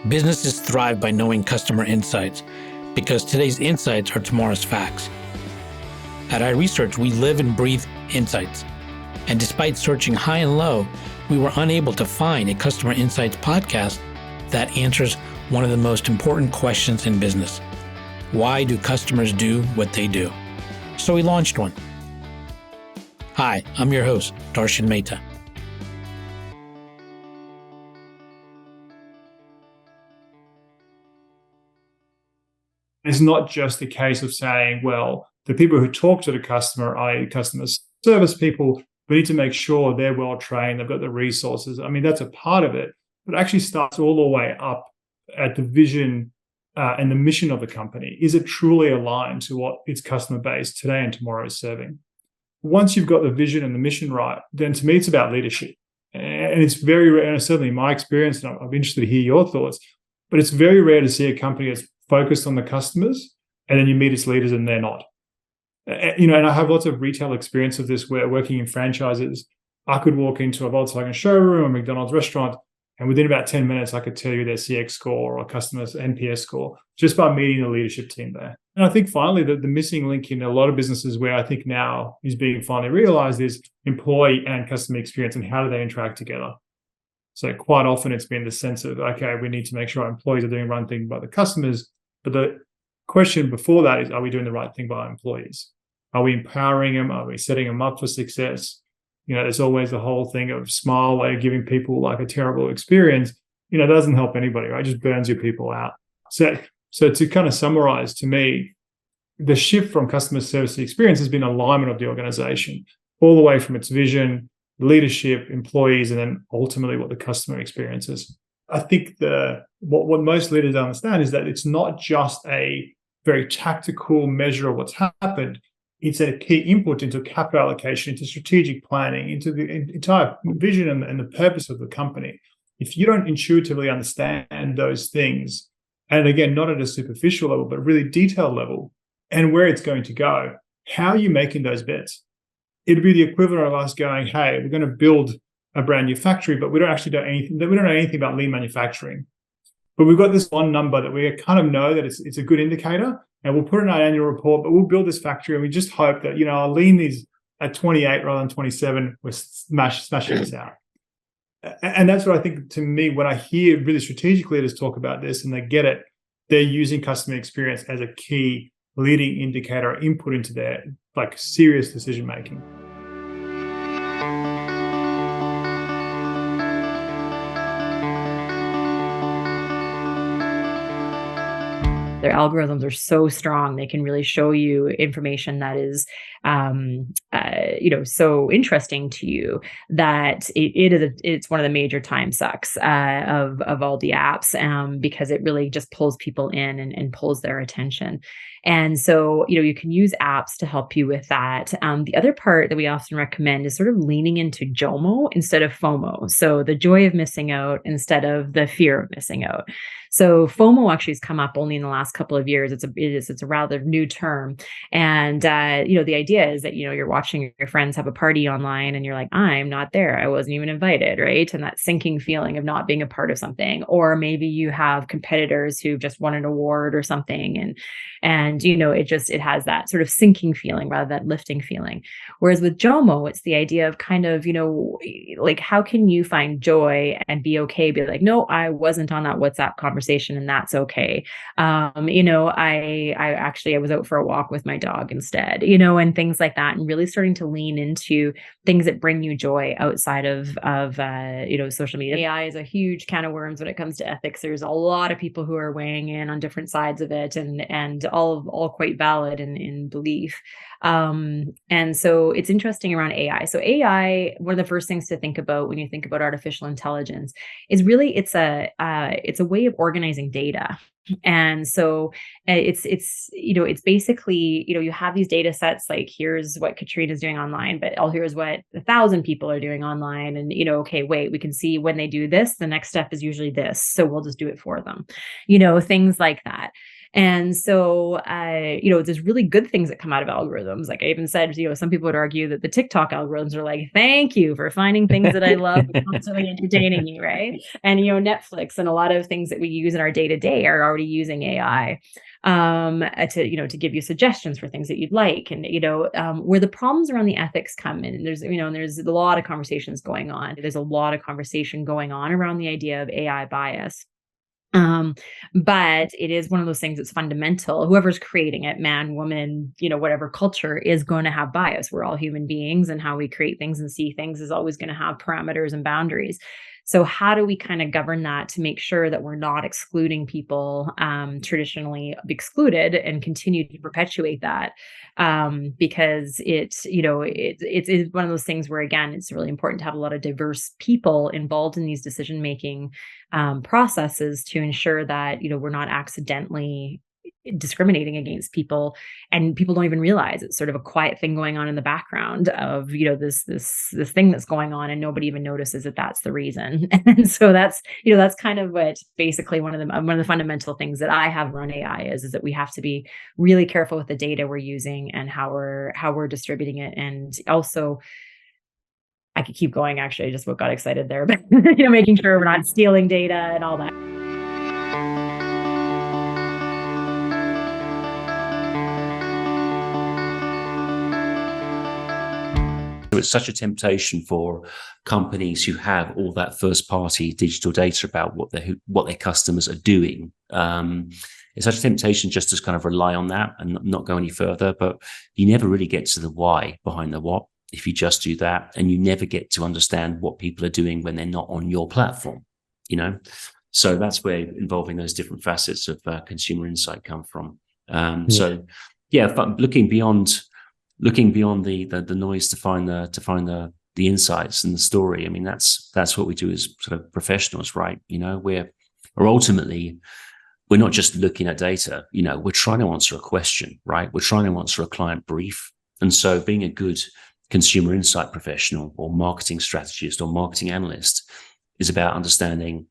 Businesses thrive by knowing customer insights because today's insights are tomorrow's facts. At iResearch, we live and breathe insights. And despite searching high and low, we were unable to find a customer insights podcast that answers one of the most important questions in business. Why do customers do what they do? So we launched one. Hi, I'm your host, Darshan Mehta. It's not just a case of saying, well, the people who talk to the customer, i.e. customer service people, we need to make sure they're well trained, they've got the resources. I mean, that's a part of it, but it actually starts all the way up at the vision and the mission of the company. Is it truly aligned to what its customer base today and tomorrow is serving? Once you've got the vision and the mission right, then to me, it's about leadership. And it's very rare, and certainly in my experience, and I'm interested to hear your thoughts, but it's very rare to see a company that's focused on the customers and then you meet its leaders and they're not. And I have lots of retail experience of this where working in franchises, I could walk into a Volkswagen showroom or McDonald's restaurant, and within about 10 minutes, I could tell you their CX score or customer's NPS score just by meeting the leadership team there. And I think finally the missing link in a lot of businesses where I think now is being finally realized is employee and customer experience and how do they interact together. So quite often it's been the sense of, okay, we need to make sure our employees are doing the right thing by the customers. But the question before that is, are we doing the right thing by our employees? Are we empowering them? Are we setting them up for success? There's always the whole thing of smile while you're giving people like a terrible experience. It doesn't help anybody, right? It just burns your people out. So to kind of summarize, to me, the shift from customer service to experience has been alignment of the organization, all the way from its vision, leadership, employees, and then ultimately what the customer experiences. I think what most leaders understand is that it's not just a very tactical measure of what's happened. It's a key input into capital allocation, into strategic planning, into the entire vision and the purpose of the company. If you don't intuitively understand those things, and again, not at a superficial level, but really detailed level, and where it's going to go, how are you making those bets? It'd be the equivalent of us going, hey, we're going to build a brand new factory, but we don't actually know anything. We don't know anything about lean manufacturing. But we've got this one number that we kind of know that it's a good indicator, and we'll put in our annual report, but we'll build this factory and we just hope that, our lean is at 28 rather than 27, we're smashing this out. And that's what I think, to me, when I hear really strategic leaders talk about this and they get it, they're using customer experience as a key leading indicator or input into their serious decision making. Their algorithms are so strong; they can really show you information that is, so interesting to you that it's one of the major time sucks of all the apps, because it really just pulls people in and pulls their attention. And so, you can use apps to help you with that. The other part that we often recommend is sort of leaning into JOMO instead of FOMO. So the joy of missing out instead of the fear of missing out. So FOMO actually has come up only in the last couple of years. It's a rather new term. And, the idea is that, you're watching your friends have a party online and you're like, I'm not there. I wasn't even invited, right? And that sinking feeling of not being a part of something. Or maybe you have competitors who just won an award or something. And it has that sort of sinking feeling rather than lifting feeling. Whereas with JOMO, it's the idea of kind of, how can you find joy and be okay? Be like, no, I wasn't on that WhatsApp conversation and that's okay. I was out for a walk with my dog instead, and things like that, and really starting to lean into things that bring you joy outside of social media. AI is a huge can of worms when it comes to ethics. There's a lot of people who are weighing in on different sides of it, and all quite valid in belief. And so it's interesting around AI. So AI, one of the first things to think about when you think about artificial intelligence is really it's a way of organizing data. And so it's basically, you have these data sets, like here's what Katrina's doing online, but here's what 1,000 people are doing online. And, okay, wait, we can see when they do this, the next step is usually this. So we'll just do it for them, things like that. And so, there's really good things that come out of algorithms. Like I even said, some people would argue that the TikTok algorithms are like, thank you for finding things that I love and constantly entertaining you, right? And, Netflix and a lot of things that we use in our day to day are already using AI to give you suggestions for things that you'd like. And, where the problems around the ethics come in, there's a lot of conversations going on. There's a lot of conversation going on around the idea of AI bias. But it is one of those things that's fundamental. Whoever's creating it, man, woman, whatever culture, is going to have bias. We're all human beings, and how we create things and see things is always going to have parameters and boundaries. So how do we kind of govern that to make sure that we're not excluding people traditionally excluded and continue to perpetuate that? Because it's one of those things where, again, it's really important to have a lot of diverse people involved in these decision-making processes to ensure that, we're not accidentally discriminating against people, and people don't even realize it's sort of a quiet thing going on in the background of this thing that's going on, and nobody even notices that that's the reason. And so that's kind of what basically one of the fundamental things that I have around AI is that we have to be really careful with the data we're using and how we're distributing it. And also, I could keep going, actually. I just got excited there, but making sure we're not stealing data and all that. It's such a temptation for companies who have all that first-party digital data about what their customers are doing. It's such a temptation just to kind of rely on that and not go any further. But you never really get to the why behind the what if you just do that, and you never get to understand what people are doing when they're not on your platform. So that's where involving those different facets of consumer insight come from. So looking beyond the noise to find the insights and the story. I mean, that's what we do as sort of professionals, right? We're not just looking at data. We're trying to answer a question, right? We're trying to answer a client brief. And so being a good consumer insight professional or marketing strategist or marketing analyst is about understanding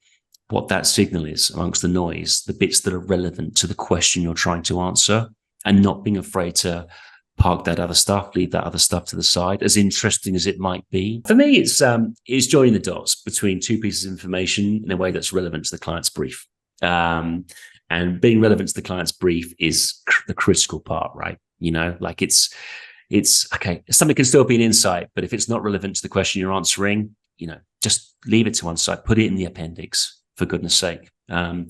what that signal is amongst the noise, the bits that are relevant to the question you're trying to answer, and not being afraid to park that other stuff, leave that other stuff to the side, as interesting as it might be. For me, it's joining the dots between two pieces of information in a way that's relevant to the client's brief. And being relevant to the client's brief is the critical part, right? It's okay. Something can still be an insight, but if it's not relevant to the question you're answering, just leave it to one side, put it in the appendix, for goodness sake. I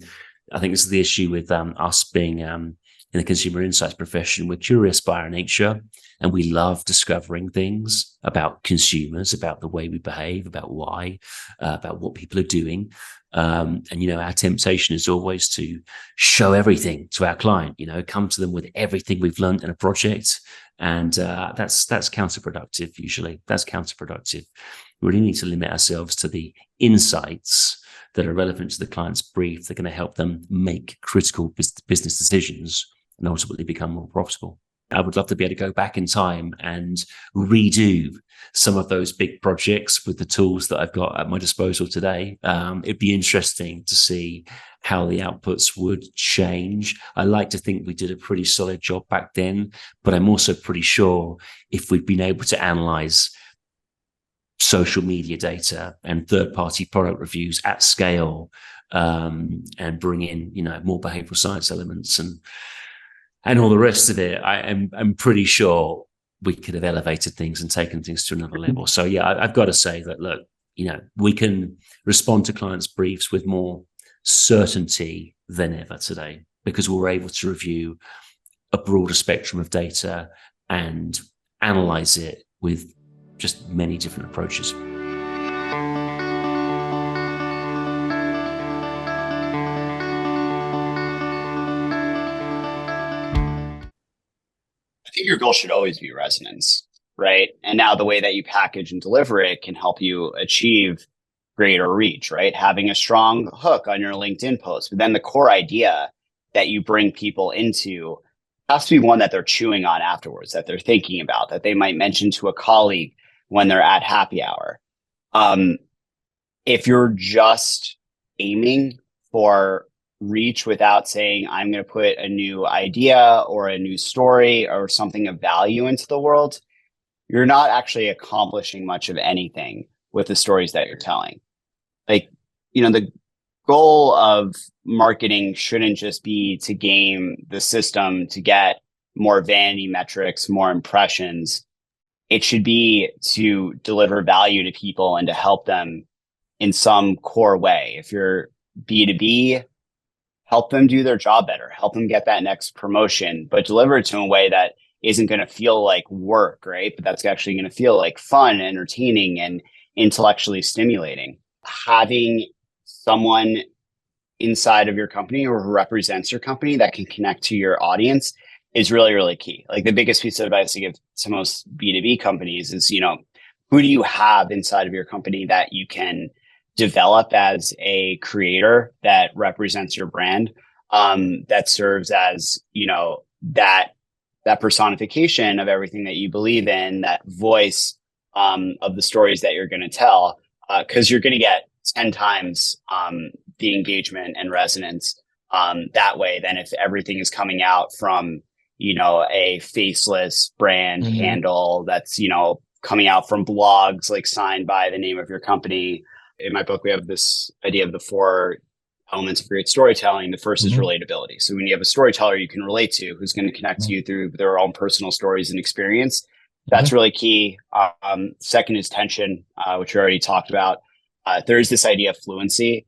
think this is the issue with us being in the consumer insights profession. We're curious by our nature, and we love discovering things about consumers, about the way we behave, about why, about what people are doing. And our temptation is always to show everything to our client, come to them with everything we've learned in a project. And that's counterproductive. Usually that's counterproductive. We really need to limit ourselves to the insights that are relevant to the client's brief. They're going to help them make critical business decisions and ultimately become more profitable. I would love to be able to go back in time and redo some of those big projects with the tools that I've got at my disposal today. It'd be interesting to see how the outputs would change. I like to think we did a pretty solid job back then, but I'm also pretty sure if we'd been able to analyze social media data and third-party product reviews at scale, and bring in, more behavioral science elements and all the rest of it, I'm pretty sure we could have elevated things and taken things to another level. So I've got to say that, look, we can respond to clients' briefs with more certainty than ever today, because we're able to review a broader spectrum of data and analyze it with just many different approaches. I think your goal should always be resonance, right? And now the way that you package and deliver it can help you achieve greater reach, right? Having a strong hook on your LinkedIn post, but then the core idea that you bring people into has to be one that they're chewing on afterwards, that they're thinking about, that they might mention to a colleague when they're at happy hour. If you're just aiming for reach without saying, I'm going to put a new idea or a new story or something of value into the world, you're not actually accomplishing much of anything with the stories that you're telling. Like, the goal of marketing shouldn't just be to game the system to get more vanity metrics, more impressions. It should be to deliver value to people and to help them in some core way. If you're B2B, help them do their job better, help them get that next promotion, but deliver it to a way that isn't going to feel like work, right? But that's actually going to feel like fun, entertaining, and intellectually stimulating. Having someone inside of your company or who represents your company that can connect to your audience is really, really key. Like, the biggest piece of advice I give to most B2B companies is, who do you have inside of your company that you can develop as a creator that represents your brand, that serves as, that personification of everything that you believe in, that voice of the stories that you're going to tell, because you're going to get 10 times the engagement and resonance that way than if everything is coming out from, a faceless brand handle that's, coming out from blogs like signed by the name of your company. In my book, we have this idea of the 4 elements of great storytelling. The first is relatability. So when you have a storyteller you can relate to, who's going to connect to you through their own personal stories and experience, that's really key. Second is tension, which we already talked about. There's this idea of fluency.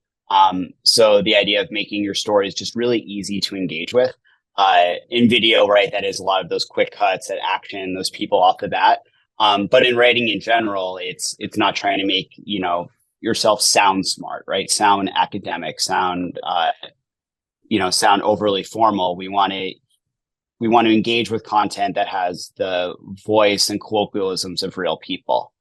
So the idea of making your stories just really easy to engage with. In video, right, that is a lot of those quick cuts, that action, those people off the bat. But in writing in general, it's not trying to make, yourself sound smart, right? Sound academic, sound overly formal. We want to engage with content that has the voice and colloquialisms of real people.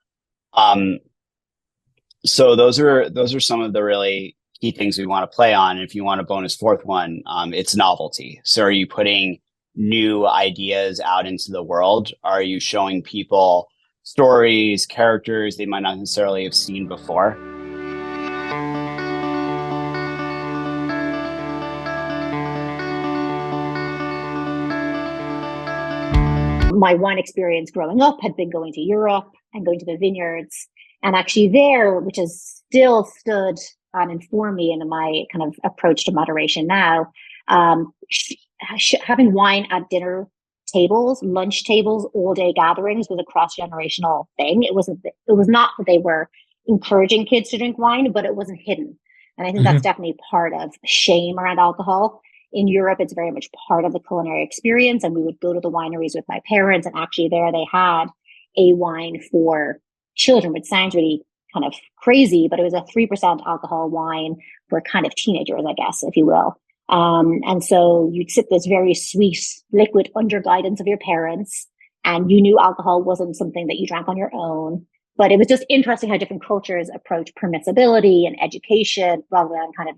So those are some of the really key things we want to play on. And if you want a bonus fourth one, it's novelty. So are you putting new ideas out into the world? Are you showing people stories, characters they might not necessarily have seen before? My wine experience growing up had been going to Europe and going to the vineyards. And actually there, which has still stood and informed me in my kind of approach to moderation now, having wine at dinner tables, lunch tables, all day gatherings was a cross-generational thing. It was not that they were encouraging kids to drink wine, but it wasn't hidden. And I think that's definitely part of shame around alcohol. In Europe, it's very much part of the culinary experience. And we would go to the wineries with my parents, and actually there they had a wine for children, which sounds really kind of crazy, but it was a 3% alcohol wine for kind of teenagers, I guess, if you will. And so you'd sip this very sweet liquid under guidance of your parents, and you knew alcohol wasn't something that you drank on your own. But it was just interesting how different cultures approach permissibility and education rather than kind of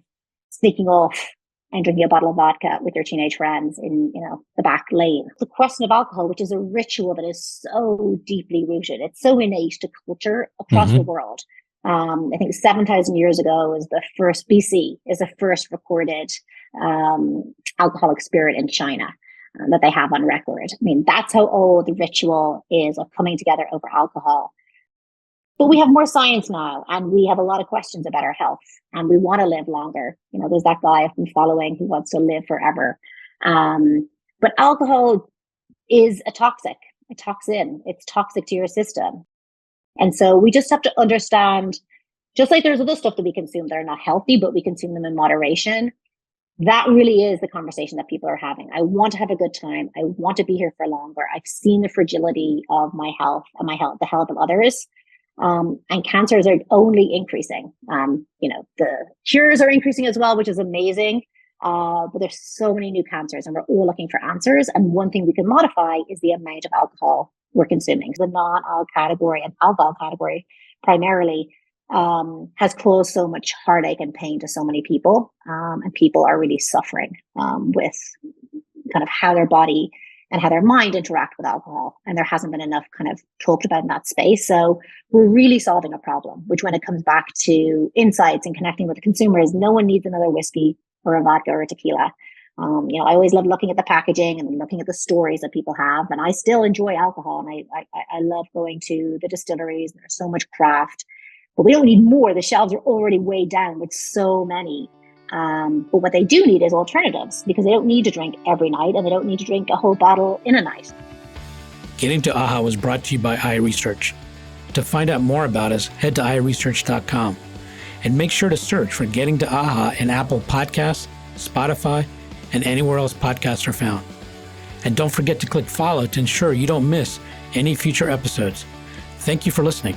sneaking off and drinking a bottle of vodka with your teenage friends in, the back lane. The question of alcohol, which is a ritual that is so deeply rooted, it's so innate to culture across the world. I think 7,000 years ago is the first BC is the first recorded alcoholic spirit in China that they have on record. I mean, that's how old the ritual is of coming together over alcohol. But we have more science now, and we have a lot of questions about our health, and we want to live longer. There's that guy I've been following who wants to live forever. But alcohol is a toxin. It's toxic to your system. And so we just have to understand, just like there's other stuff that we consume that are not healthy, but we consume them in moderation. That really is the conversation that people are having. I want to have a good time. I want to be here for longer. I've seen the fragility of my health and the health of others. And cancers are only increasing. The cures are increasing as well, which is amazing. But there's so many new cancers, and we're all looking for answers. And one thing we can modify is the amount of alcohol we're consuming. The non-alcohol category and alcohol category primarily has caused so much heartache and pain to so many people. And people are really suffering with kind of how their body and how their mind interact with alcohol. And there hasn't been enough kind of talked about in that space. So we're really solving a problem, which when it comes back to insights and connecting with the consumers, no one needs another whiskey. or a vodka or a tequila. I always love looking at the packaging and looking at the stories that people have. And I still enjoy alcohol, and I love going to the distilleries. There's so much craft, but we don't need more. The shelves are already weighed down with so many. But what they do need is alternatives, because they don't need to drink every night, and they don't need to drink a whole bottle in a night. Getting to AHA was brought to you by iResearch. To find out more about us, head to iResearch.com and make sure to search for Getting to AHA in Apple Podcasts, Spotify, and anywhere else podcasts are found. And don't forget to click follow to ensure you don't miss any future episodes. Thank you for listening.